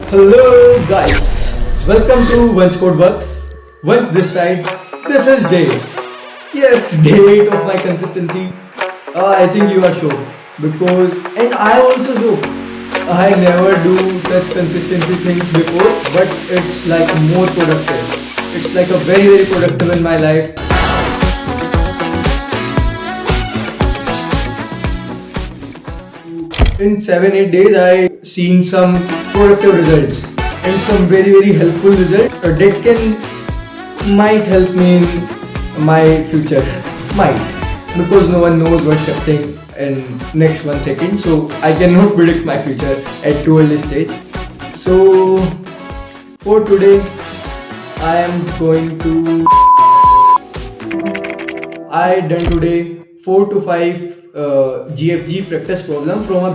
Hello guys, welcome to Vansh Works. Once this side, this is day. Yes, day 8 of my consistency. I think you are sure because, and I also sure. I never do such consistency things before, but it's like more productive. It's like a very productive in my life. In 7 8 days, I seen some productive results and some very helpful results that can might help me in my future. Might, because no one knows what's happening in next 1 second, so I cannot predict my future at too early stage. So for today, I am going to I done today 4 to 5 GFG practice problem from a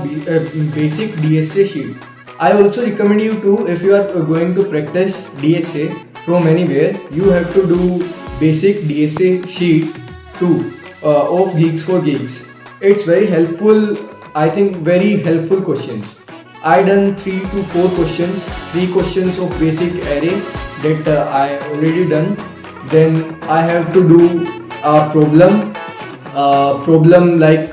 basic DSA sheet. I also recommend you to, if you are going to practice DSA from anywhere, you have to do basic DSA sheet too of Geeks for Geeks. It's very helpful. I think very helpful questions. I done 3 to 4 questions, 3 questions of basic array that I already done. Then I have to do a problem like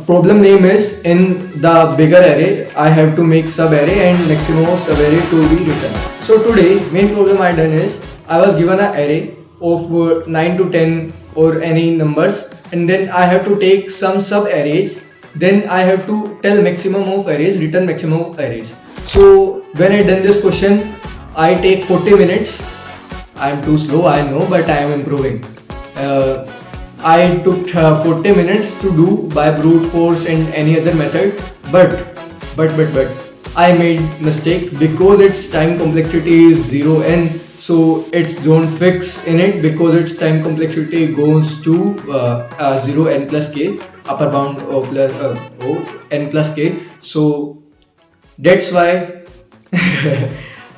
problem name is in the bigger array. I have to make sub array and maximum of sub array to be written. So today main problem I done is I was given an array of 9 to 10 or any numbers, and then I have to take some sub arrays. Then I have to tell maximum of arrays, return maximum of arrays. So when I done this question, I take 40 minutes. I am too slow, I know, but I am improving. I took 40 minutes to do by brute force and any other method, but I made mistake because its time complexity is 0n, so it's don't fix in it because its time complexity goes to 0n plus k, upper bound n plus k. So that's why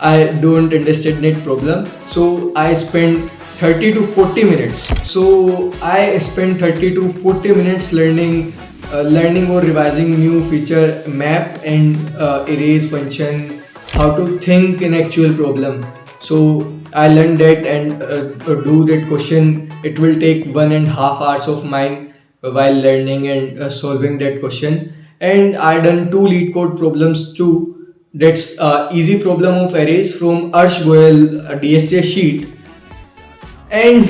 I don't understand that problem. So I spent 30 to 40 minutes. So I spent 30 to 40 minutes learning or revising new feature map and erase function, how to think in actual problem. So I learned that and do that question. It will take 1.5 hours of mine while learning and solving that question. And I done 2 lead code problems too. That's easy problem of arrays from Arsh Goel DSA sheet. And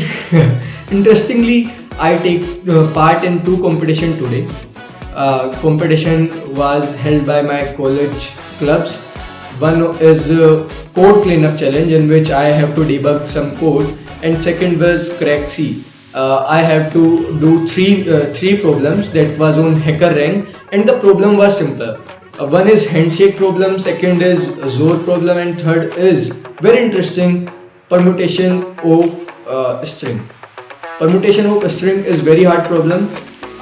interestingly, I take part in 2 competition today. Competition was held by my college clubs. One is code cleanup challenge, in which I have to debug some code, and second was crack C. I have to do three problems that was on hacker rank, and the problem was simpler. One is handshake problem, second is Zor problem, and third is very interesting permutation of string. Permutation of a string is very hard problem.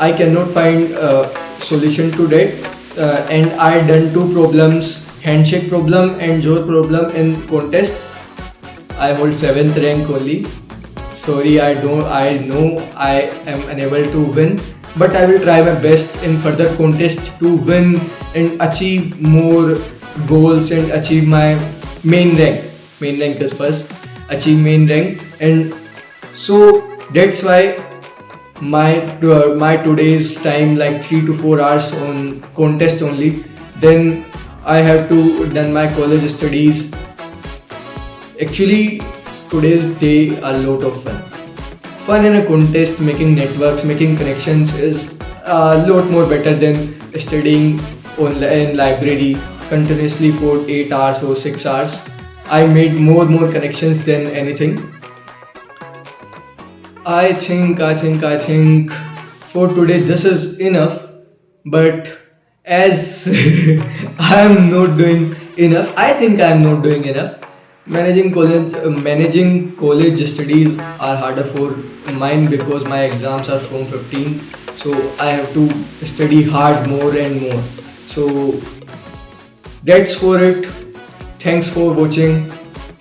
I cannot find a solution to that, and I done 2 problems, handshake problem and Zor problem in contest. I hold 7th rank only. Sorry, I know I am unable to win, but I will try my best in further contest to win and achieve more goals and achieve my main rank. Main rank is first. Achieve main rank, and so that's why my today's time like 3 to 4 hours on contest only. Then I have to done my college studies. Actually, today's day a lot of fun in a contest. Making networks, making connections is a lot more better than studying in library continuously for 8 hours or 6 hours. I made more connections than anything. I think for today this is enough. But as I am not doing enough, I think I am not doing enough. Managing college studies are harder for mine because my exams are from 15. So I have to study hard more and more. So that's for it. Thanks for watching,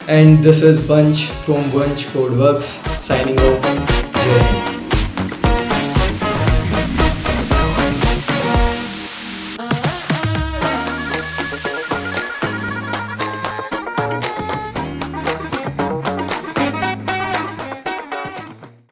and this is Vansh from Vansh Codeworks signing off. Jai Hind.